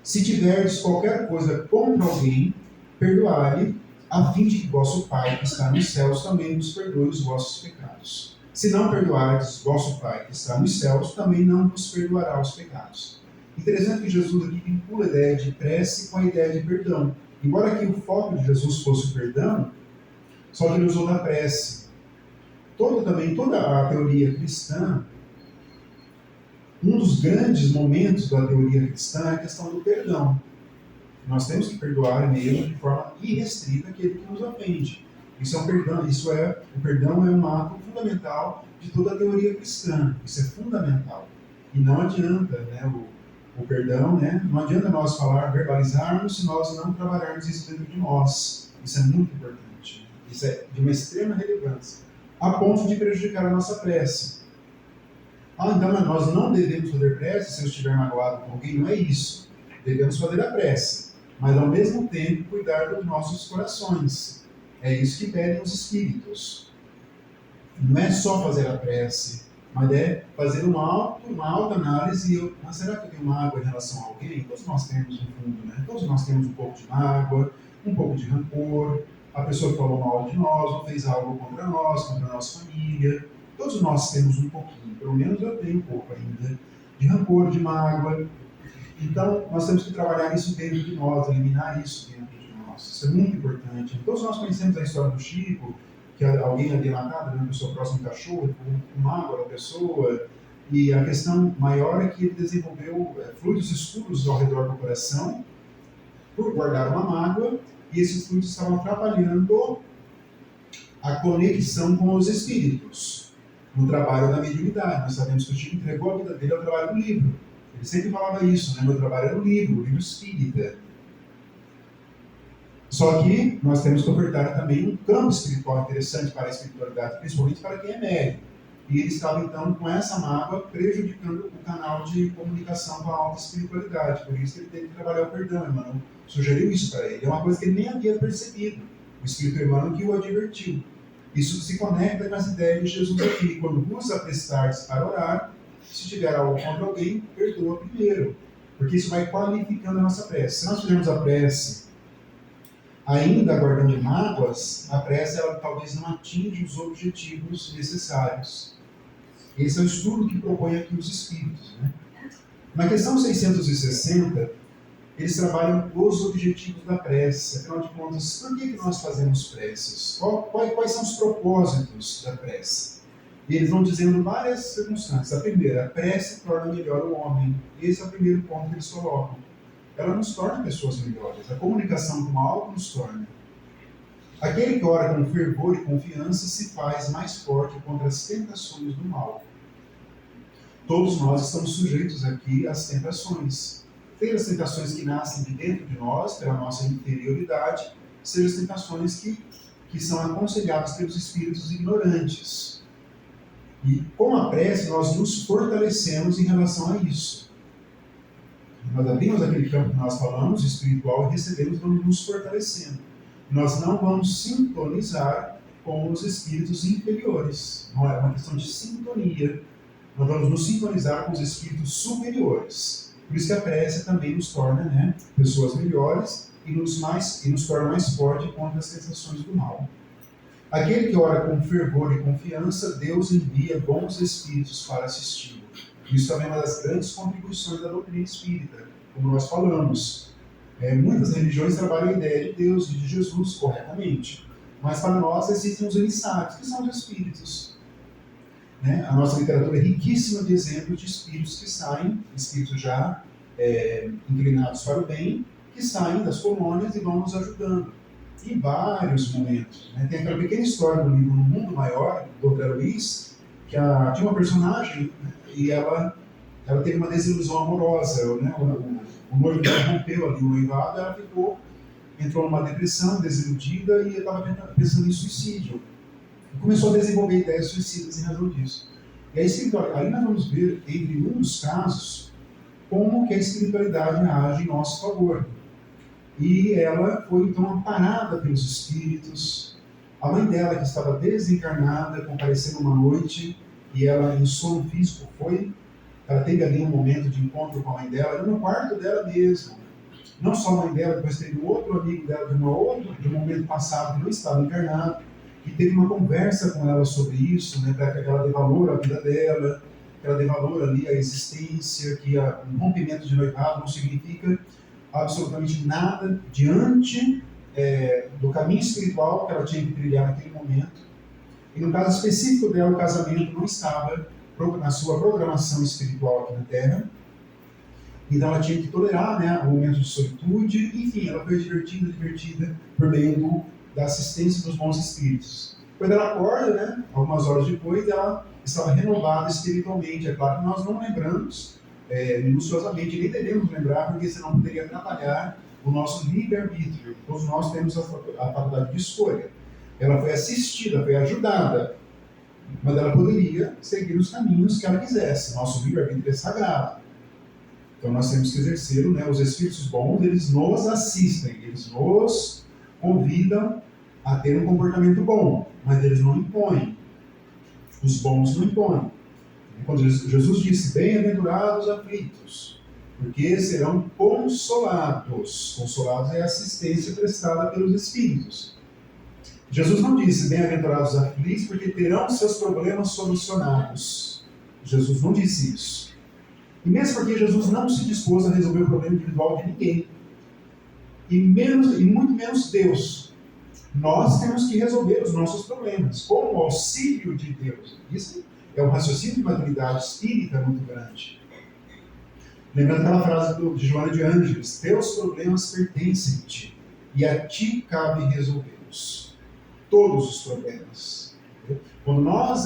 se tiverdes qualquer coisa contra alguém, perdoai-lhe, a fim de que vosso Pai, que está nos céus, também vos perdoe os vossos pecados. Se não perdoardes vosso Pai, que está nos céus, também não vos perdoará os pecados. Interessante que Jesus aqui vincula a ideia de prece com a ideia de perdão. Embora aqui o foco de Jesus fosse o perdão, só que ele usou da prece. Toda a teoria cristã, um dos grandes momentos da teoria cristã é a questão do perdão. Nós temos que perdoar mesmo de forma irrestrita aquele que nos ofende. Isso é um perdão, o perdão é um ato fundamental de toda a teoria cristã. Isso é fundamental. E não adianta, né, o perdão, né, não adianta nós verbalizarmos se nós não trabalharmos isso dentro de nós. Isso é muito importante. Isso é de uma extrema relevância, a ponto de prejudicar a nossa prece. Então nós não devemos fazer prece se eu estiver magoado com alguém, não é isso. Devemos fazer a prece, mas ao mesmo tempo cuidar dos nossos corações. É isso que pedem os Espíritos. Não é só fazer a prece, mas é fazer uma autoanálise. Mas será que eu tenho mágoa em relação a alguém? Todos nós temos um fundo, né? Todos nós temos um pouco de mágoa, um pouco de rancor. A pessoa falou mal de nós, ou fez algo contra nós, contra a nossa família. Todos nós temos um pouquinho, pelo menos eu tenho um pouco ainda, de rancor, de mágoa. Então, nós temos que trabalhar isso dentro de nós, eliminar isso dentro de nós. Isso é muito importante. Todos nós conhecemos a história do Chico, que alguém havia matado, uma pessoa próxima do cachorro, com mágoa da pessoa. E a questão maior é que ele desenvolveu fluidos escuros ao redor do coração, por guardar uma mágoa, e esses fluidos estavam atrapalhando a conexão com os espíritos, no trabalho da mediunidade. Nós sabemos que o Chico entregou a vida dele ao trabalho do livro. Ele sempre falava isso, né? Meu trabalho era o livro espírita. Só que nós temos que ofertar também um campo espiritual interessante para a espiritualidade, principalmente para quem é médium. E ele estava, então, com essa mágoa, prejudicando o canal de comunicação com a alta espiritualidade. Por isso que ele teve que trabalhar o perdão. Emmanuel sugeriu isso para ele. É uma coisa que ele nem havia percebido. O Espírito Emmanuel que o advertiu. Isso se conecta com as ideias de Jesus aqui. Quando vos aprestar-se para orar, se tiver algo contra alguém, perdoa primeiro. Porque isso vai qualificando a nossa prece. Se nós fizermos a prece ainda guardando mágoas, a prece ela talvez não atinja os objetivos necessários. Esse é o estudo que propõe aqui os Espíritos, né? Na questão 660, eles trabalham os objetivos da prece. Afinal de contas, por que nós fazemos preces? Quais são os propósitos da prece? E eles vão dizendo várias circunstâncias. A primeira, a prece torna melhor o homem. Esse é o primeiro ponto que eles colocam. Ela nos torna pessoas melhores. A comunicação com algo nos torna. Aquele que ora com fervor e confiança se faz mais forte contra as tentações do mal. Todos nós estamos sujeitos aqui às tentações. Seja as tentações que nascem de dentro de nós, pela nossa interioridade, seja as tentações que são aconselhadas pelos espíritos ignorantes. E com a prece nós nos fortalecemos em relação a isso. Nós abrimos aquele campo que nós falamos, espiritual, e recebemos, vamos nos fortalecendo. Nós não vamos sintonizar com os espíritos inferiores. Não é uma questão de sintonia. Nós vamos nos sintonizar com os espíritos superiores. Por isso que a prece também nos torna, né, pessoas melhores e nos torna mais forte contra as tentações do mal. Aquele que ora com fervor e confiança, Deus envia bons espíritos para assisti-lo. Isso também é uma das grandes contribuições da doutrina espírita, como nós falamos. Muitas religiões trabalham a ideia de Deus e de Jesus corretamente, mas para nós existem os emissários, que são os espíritos. Né? A nossa literatura é riquíssima de exemplos de espíritos que saem, espíritos já inclinados para o bem, que saem das colônias e vão nos ajudando. Em vários momentos. Né? Tem aquela pequena história do livro No Mundo Maior, do André Luiz, que tinha uma personagem, né? E ela teve uma desilusão amorosa. Né? O noivo dela rompeu ali o noivado, ela entrou numa depressão, desiludida, e estava pensando em suicídio. E começou a desenvolver ideias suicidas em razão disso. E a espiritualidade, aí nós vamos ver, entre muitos casos, como que a espiritualidade age em nosso favor. E ela foi então amparada pelos espíritos. A mãe dela, que estava desencarnada, compareceu uma noite, e ela, em sono físico, ela teve ali um momento de encontro com a mãe dela, no quarto dela mesmo. Não só a mãe dela, depois teve um outro amigo dela de um momento passado que não estava encarnado, e teve uma conversa com ela sobre isso, né, para que ela dê valor à vida dela, que ela dê valor ali à existência, que um rompimento de noivado não significa absolutamente nada diante do caminho espiritual que ela tinha que trilhar naquele momento. E no caso específico dela, o casamento não estava na sua programação espiritual aqui na Terra. Então ela tinha que tolerar, né, um momento de solitude. Enfim, ela foi divertida por meio da assistência dos bons espíritos. Quando ela acorda, né, algumas horas depois, ela estava renovada espiritualmente. É claro que nós não lembramos minuciosamente, nem devemos lembrar, porque senão poderia atrapalhar o nosso livre-arbítrio. Todos nós temos a faculdade de escolha. Ela foi assistida, foi ajudada, mas ela poderia seguir os caminhos que ela quisesse. Nosso livre-arbítrio é sagrado. Então nós temos que exercê-lo, né? Os espíritos bons, eles nos assistem, eles nos convidam a ter um comportamento bom, mas eles não impõem. Os bons não impõem. Quando Jesus disse, bem-aventurados aflitos, porque serão consolados. Consolados é a assistência prestada pelos Espíritos. Jesus não disse, bem-aventurados aflitos, porque terão seus problemas solucionados. Jesus não disse isso. E mesmo porque Jesus não se dispôs a resolver o problema individual de ninguém. E muito menos Deus. Nós temos que resolver os nossos problemas, com o auxílio de Deus. Isso é um raciocínio de maturidade espírita muito grande. Lembrando aquela frase de Joana de Ângeles, teus problemas pertencem-te, e a ti cabe resolvê-los. Todos os problemas. Quando nós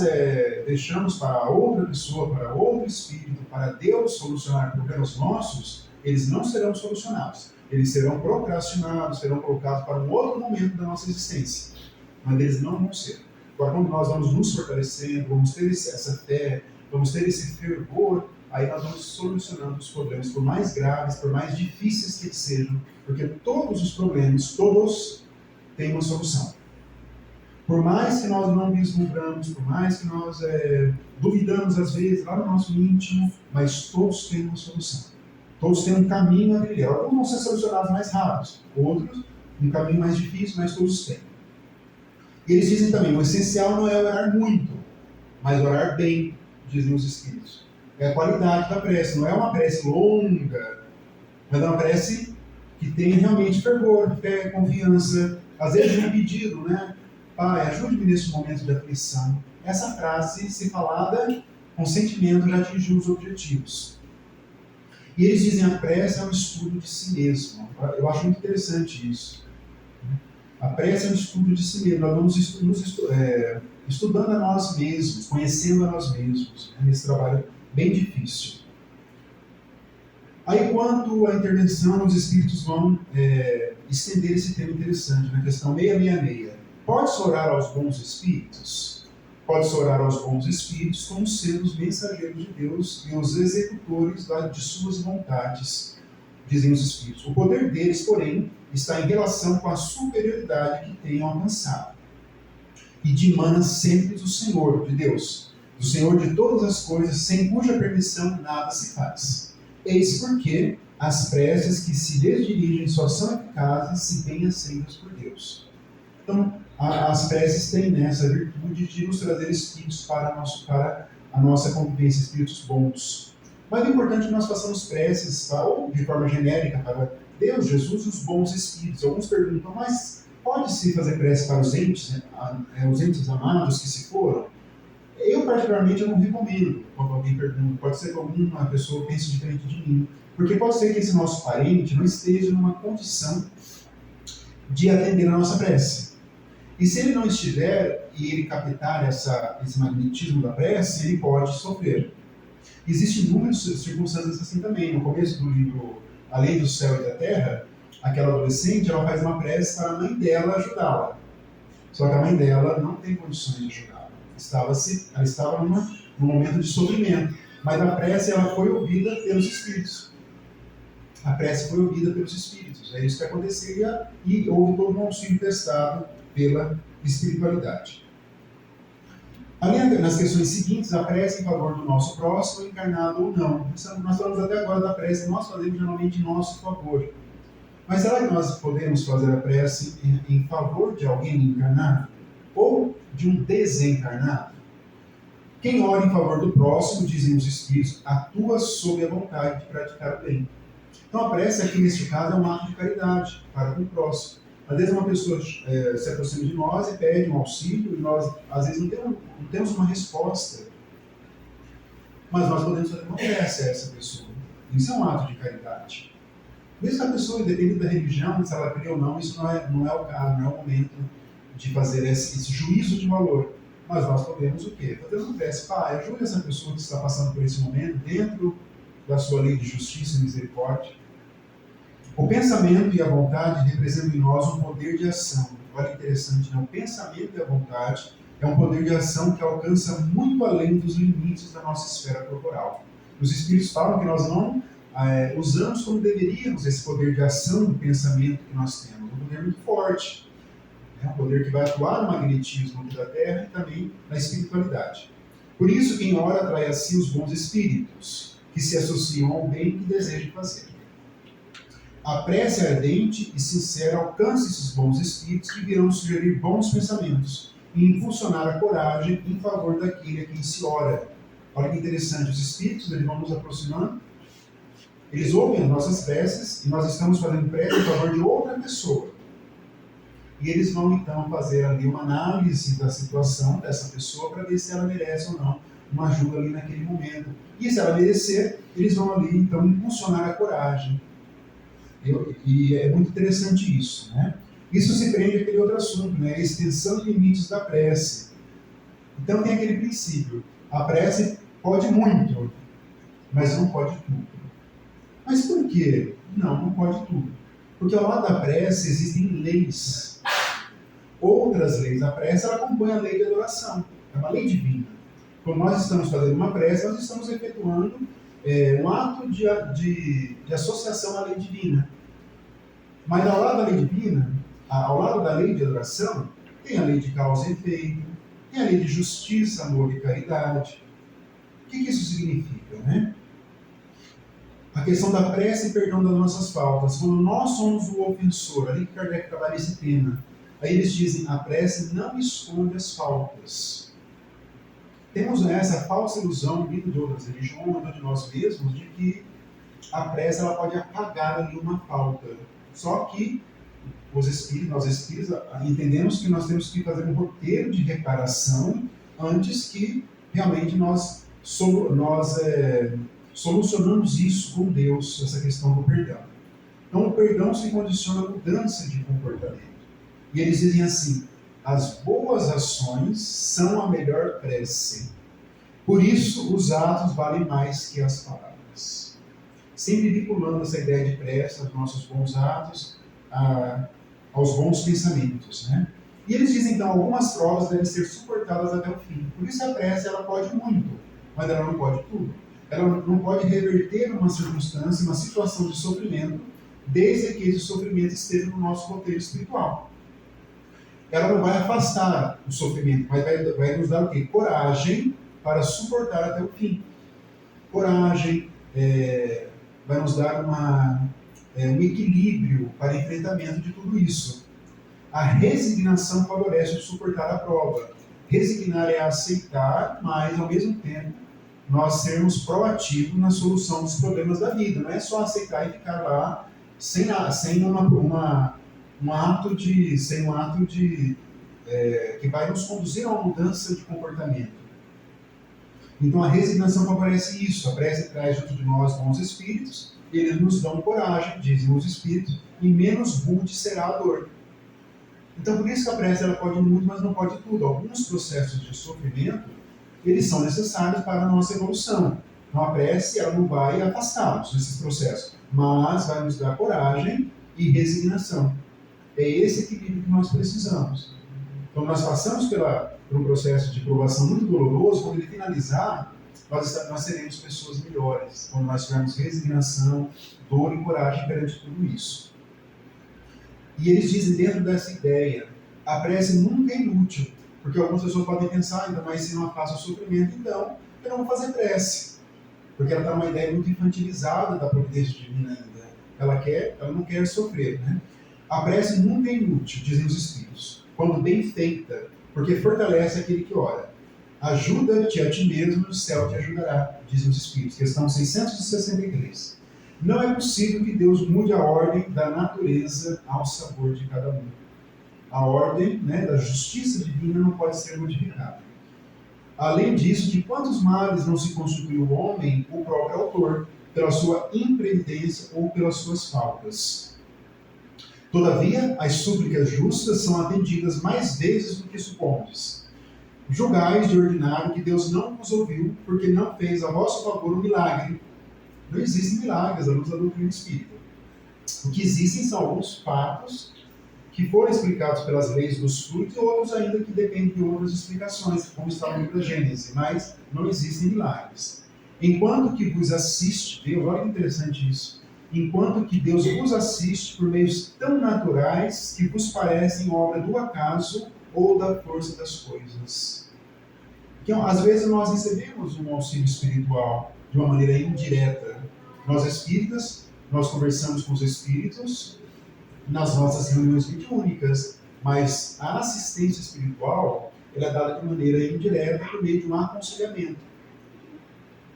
deixamos para outra pessoa, para outro espírito, para Deus solucionar problemas nossos, eles não serão solucionados. Eles serão procrastinados, serão colocados para um outro momento da nossa existência. Mas eles não vão ser. Agora, quando nós vamos nos fortalecendo, vamos ter essa fé, vamos ter esse fervor, aí nós vamos solucionando os problemas, por mais graves, por mais difíceis que eles sejam, porque todos os problemas, todos têm uma solução. Por mais que nós não vislumbramos, por mais que nós duvidamos às vezes lá no nosso íntimo, mas todos têm uma solução. Todos têm um caminho a trilhar. Alguns vão ser solucionados mais rápidos, outros um caminho mais difícil, mas todos têm. E eles dizem também, o essencial não é orar muito, mas orar bem, dizem os Espíritos. É a qualidade da prece, não é uma prece longa, mas é uma prece que tenha realmente fervor, fé, confiança. Às vezes um pedido, né? Pai, ajude-me nesse momento de aflição. Essa frase, se falada com sentimento, já atingiu os objetivos. E eles dizem a prece é um estudo de si mesmo. Eu acho muito interessante isso. A prece é um estudo de si mesmo. Nós vamos estudando a nós mesmos, conhecendo a nós mesmos, nesse trabalho bem difícil. Aí, quanto à intervenção, os Espíritos vão estender esse tema interessante, na questão 666. Pode-se orar aos bons Espíritos? Pode-se orar aos bons Espíritos como sendo os mensageiros de Deus e os executores de suas vontades, dizem os Espíritos. O poder deles, porém, está em relação com a superioridade que tenham alcançado. E dimana sempre do Senhor, de Deus, do Senhor de todas as coisas, sem cuja permissão nada se faz. Eis porque as preces que se lhes dirigem só são eficazes se bem aceitas por Deus. Então, as preces têm essa virtude de nos trazer espíritos para a nossa convivência, espíritos bons. Mas é importante que nós façamos preces, ou de forma genérica, para Deus, Jesus e os bons espíritos. Alguns perguntam, mas pode-se fazer prece para os entes amados que se foram? Eu, particularmente, eu não recomendo quando alguém pergunta. Pode ser que alguma pessoa pense diferente de mim. Porque pode ser que esse nosso parente não esteja numa condição de atender a nossa prece. E se ele não estiver e ele captar esse magnetismo da prece, ele pode sofrer. Existem inúmeras circunstâncias assim também. No começo do livro A Lei do Céu e da Terra, aquela adolescente ela faz uma prece para a mãe dela ajudá-la. Só que a mãe dela não tem condições de ajudá-la. Ela estava num momento de sofrimento. Mas a prece ela foi ouvida pelos Espíritos. A prece foi ouvida pelos Espíritos. É isso que acontecia e houve todo um auxílio prestado pela espiritualidade. Ali nas questões seguintes, a prece em favor do nosso próximo, encarnado ou não. Nós falamos até agora da prece que nós fazemos geralmente em nosso favor. Mas será que nós podemos fazer a prece em favor de alguém encarnado? Ou de um desencarnado? Quem ora em favor do próximo, dizem os Espíritos, atua sob a vontade de praticar o bem. Então a prece aqui neste caso é um ato de caridade para com o próximo. Às vezes uma pessoa se aproxima de nós e pede um auxílio e nós, às vezes, não temos uma resposta. Mas nós podemos fazer uma prece a essa pessoa. Isso é um ato de caridade. Mesmo que a pessoa, independente da religião, se ela crê ou não, isso não é o caso, não é o momento de fazer esse juízo de valor. Mas nós podemos o quê? Fazer uma prece. Pai, ajude essa pessoa que está passando por esse momento dentro da sua lei de justiça e misericórdia. O pensamento e a vontade representam em nós um poder de ação. Olha que interessante, né? O pensamento e a vontade é um poder de ação que alcança muito além dos limites da nossa esfera corporal. Os Espíritos falam que nós não usamos como deveríamos esse poder de ação do pensamento que nós temos. Um poder muito forte. É um poder que vai atuar no magnetismo aqui da Terra e também na espiritualidade. Por isso, quem ora atrai a si os bons espíritos, que se associam ao bem que deseja fazer. A prece ardente e sincera alcança esses bons espíritos que virão sugerir bons pensamentos e impulsionar a coragem em favor daquele a quem se ora. Olha que interessante, os espíritos eles vão nos aproximando, eles ouvem as nossas preces e nós estamos fazendo prece em favor de outra pessoa. E eles vão então fazer ali uma análise da situação dessa pessoa para ver se ela merece ou não uma ajuda ali naquele momento. E se ela merecer, eles vão ali então impulsionar a coragem. E é muito interessante isso, né? Isso se prende àquele outro assunto, né? A extensão de limites da prece. Então tem aquele princípio. A prece pode muito, mas não pode tudo. Mas por quê? Não pode tudo. Porque ao lado da prece existem leis. outras leis. A prece, ela compõe a lei de adoração, é uma lei divina. Quando nós estamos fazendo uma prece, nós estamos efetuando um ato de associação à lei divina. Mas ao lado da lei divina, ao lado da lei de adoração, tem a lei de causa e efeito, tem a lei de justiça, amor e caridade. O que isso significa, né? A questão da prece e perdão das nossas faltas. Quando nós somos o ofensor, ali que Kardec trabalha esse tema, aí eles dizem, a prece não esconde as faltas. Temos essa falsa ilusão, vindo de outras religiões, ou de nós mesmos, de que a prece ela pode apagar ali uma falta. Só que nós espíritos, entendemos que nós temos que fazer um roteiro de reparação antes que realmente nós solucionamos isso com Deus, essa questão do perdão. Então o perdão se condiciona à mudança de comportamento. E eles dizem assim, as boas ações são a melhor prece. Por isso os atos valem mais que as palavras. Sempre vinculando essa ideia de prece aos nossos bons atos, aos bons pensamentos, né? E eles dizem, então, algumas provas devem ser suportadas até o fim. Por isso a prece, ela pode muito, mas ela não pode tudo. Ela não pode reverter uma circunstância, uma situação de sofrimento, desde que esse sofrimento esteja no nosso roteiro espiritual. Ela não vai afastar o sofrimento, mas vai nos dar o quê? Coragem para suportar até o fim. Coragem, vai nos dar um equilíbrio para enfrentamento de tudo isso. A resignação favorece o suportar a prova. Resignar é aceitar, mas ao mesmo tempo nós sermos proativos na solução dos problemas da vida. Não é só aceitar e ficar lá sem um ato que vai nos conduzir a uma mudança de comportamento. Então a resignação favorece isso. A prece traz junto de nós bons espíritos, e eles nos dão coragem, dizem os espíritos, e menos rude será a dor. Então por isso que a prece ela pode muito, mas não pode tudo. Alguns processos de sofrimento, eles são necessários para a nossa evolução. Então a prece ela não vai afastá-los desses processos, mas vai nos dar coragem e resignação. É esse equilíbrio que nós precisamos. Então nós passamos por um processo de provação muito doloroso. Quando ele finalizar, nós seremos pessoas melhores, quando nós tivermos resignação, dor e coragem perante tudo isso. E eles dizem dentro dessa ideia, a prece nunca é inútil, porque algumas pessoas podem pensar, ainda mais se não afasta o sofrimento, então eu não vou fazer prece, porque ela está numa ideia muito infantilizada da providência divina ainda. Ela não quer sofrer, né? A prece nunca é inútil, dizem os espíritos, quando bem feita, porque fortalece aquele que ora. Ajuda-te a ti mesmo e o céu te ajudará, dizem os espíritos. Questão 663. Não é possível que Deus mude a ordem da natureza ao sabor de cada um. A ordem, da justiça divina não pode ser modificada. Além disso, de quantos males não se constituiu o homem, o próprio autor, pela sua imprevidência ou pelas suas faltas. Todavia, as súplicas justas são atendidas mais vezes do que supondes. Julgais de ordinário que Deus não vos ouviu, porque não fez a vosso favor um milagre. Não existem milagres à luz da doutrina espírita. O que existem são alguns fatos que foram explicados pelas leis dos frutos e outros ainda que dependem de outras explicações, como está no livro da Gênesis, mas não existem milagres. Enquanto que vos assiste Deus, olha que interessante isso, enquanto que Deus vos assiste por meios tão naturais que vos parecem obra do acaso ou da força das coisas. Então, às vezes nós recebemos um auxílio espiritual de uma maneira indireta. Nós espíritas, nós conversamos com os espíritos nas nossas reuniões mediúnicas, mas a assistência espiritual ela é dada de maneira indireta por meio de um aconselhamento,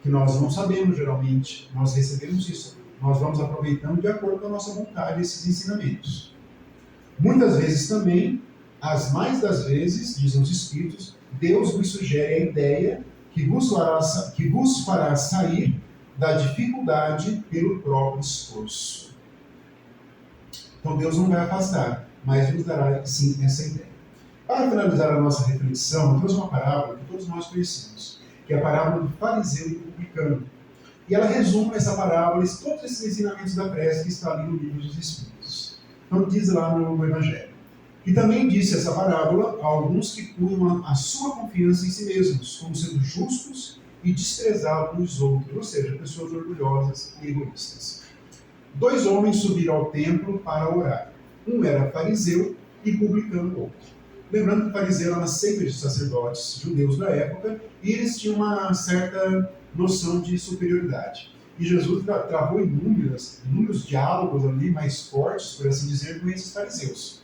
que nós não sabemos geralmente, nós recebemos isso, nós vamos aproveitando de acordo com a nossa vontade esses ensinamentos. Muitas vezes também, as mais das vezes, dizem os espíritos, Deus vos sugere a ideia que vos fará sair da dificuldade pelo próprio esforço. Então Deus não vai afastar, mas nos dará sim essa ideia. Para finalizar a nossa reflexão, eu trouxe uma parábola que todos nós conhecemos, que é a parábola do fariseu e do publicano. E ela resume essa parábola, todos esses ensinamentos da prece que está ali no livro dos Espíritos. Então diz lá no Evangelho. E também disse essa parábola a alguns que punham a sua confiança em si mesmos, como sendo justos e desprezavam os outros, ou seja, pessoas orgulhosas e egoístas. 2 homens subiram ao templo para orar. Um era fariseu e publicano o outro. Lembrando que o fariseu era uma seita de sacerdotes judeus da época e eles tinham uma certa noção de superioridade. E Jesus travou inúmeros diálogos ali mais fortes, por assim dizer, com esses fariseus.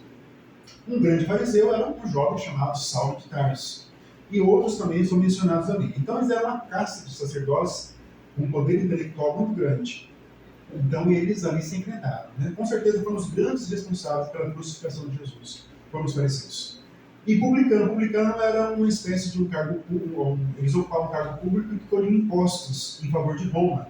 Um grande fariseu era um jovem chamado Saulo de Tarso. E outros também são mencionados ali. Então eles eram uma casta de sacerdotes com um poder intelectual muito grande. Então eles ali se enfrentaram. Né? Com certeza foram os grandes responsáveis pela crucificação de Jesus. Foram os fariseus. E publicano era uma espécie de um cargo público, eles ocupavam um cargo público que colhiam impostos em favor de Roma.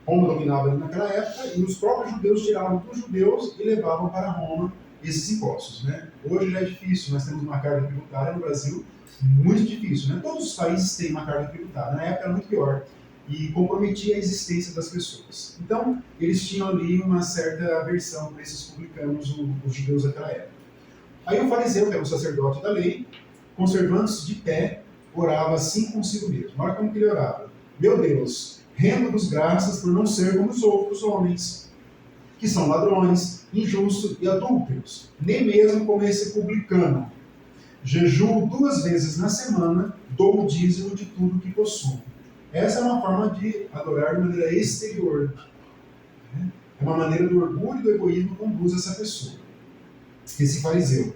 Roma dominava ali naquela época e os próprios judeus tiravam dos judeus e levavam para Roma esses impostos. Né? Hoje já é difícil, nós temos uma carga tributária no Brasil muito difícil. Né? Todos os países têm uma carga tributária, na época era muito pior e comprometia a existência das pessoas. Então, eles tinham ali uma certa aversão para esses publicanos, os judeus daquela época. Aí o fariseu, que era o sacerdote da lei, conservando-se de pé, orava assim consigo mesmo. Olha como que ele orava. Meu Deus, rendo-vos graças por não ser como os outros homens, que são ladrões, injustos e adúlteros, nem mesmo como esse publicano. Jejuo 2 vezes na semana, dou o dízimo de tudo que possuo. Essa é uma forma de adorar de maneira exterior. É uma maneira do orgulho e do egoísmo que conduz essa pessoa, esse fariseu.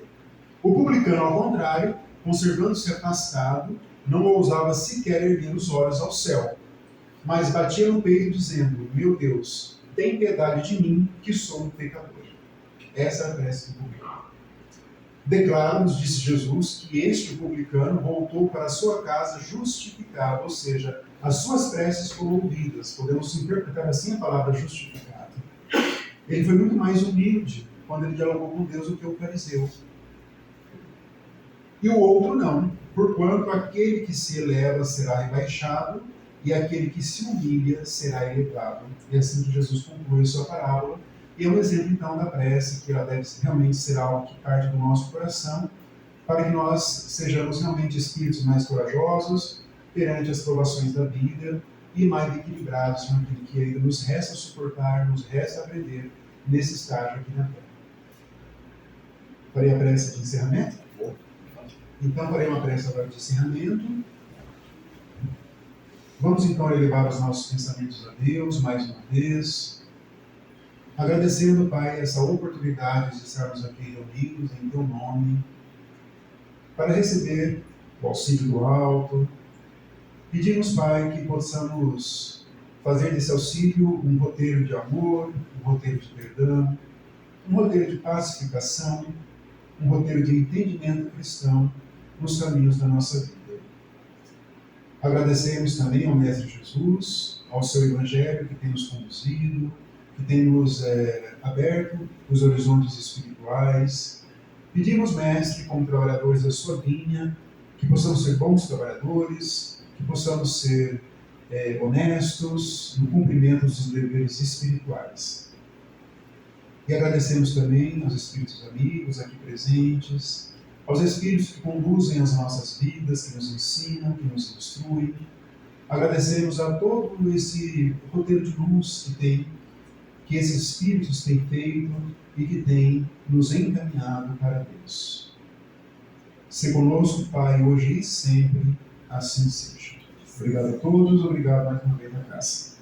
O publicano, ao contrário, conservando-se afastado, não ousava sequer erguer os olhos ao céu, mas batia no peito dizendo, meu Deus, tem piedade de mim, que sou um pecador. Essa é a prece do publicano. Declara-nos, disse Jesus, que este publicano voltou para a sua casa justificado, ou seja, as suas preces foram ouvidas. Podemos interpretar assim a palavra justificado. Ele foi muito mais humilde quando ele dialogou com Deus do que o fariseu. E o outro não, porquanto aquele que se eleva será rebaixado e aquele que se humilha será elevado. E assim que Jesus conclui a sua parábola. E é um exemplo, então, da prece, que ela deve realmente ser algo que parte do nosso coração, para que nós sejamos realmente espíritos mais corajosos perante as provações da vida e mais equilibrados naquilo que ainda nos resta suportar, nos resta aprender nesse estágio aqui na Terra. Farei a prece de encerramento? Então, farei uma prece agora de encerramento. Vamos, então, elevar os nossos pensamentos a Deus, mais uma vez, agradecendo, Pai, essa oportunidade de estarmos aqui reunidos em Teu nome, para receber o auxílio do alto. Pedimos, Pai, que possamos fazer desse auxílio um roteiro de amor, um roteiro de perdão, um roteiro de pacificação, um roteiro de entendimento cristão nos caminhos da nossa vida. Agradecemos também ao Mestre Jesus, ao seu Evangelho que tem nos conduzido, que tem nos aberto os horizontes espirituais. Pedimos, Mestre, como trabalhadores da sua vinha, que possamos ser bons trabalhadores, que possamos ser honestos no cumprimento dos deveres espirituais. E agradecemos também aos espíritos amigos aqui presentes, aos espíritos que conduzem as nossas vidas, que nos ensinam, que nos instruem. Agradecemos a todo esse roteiro de luz que esses espíritos têm feito e que têm nos encaminhado para Deus. Se conosco, Pai, hoje e sempre, assim seja. Obrigado a todos, obrigado mais uma vez a graça.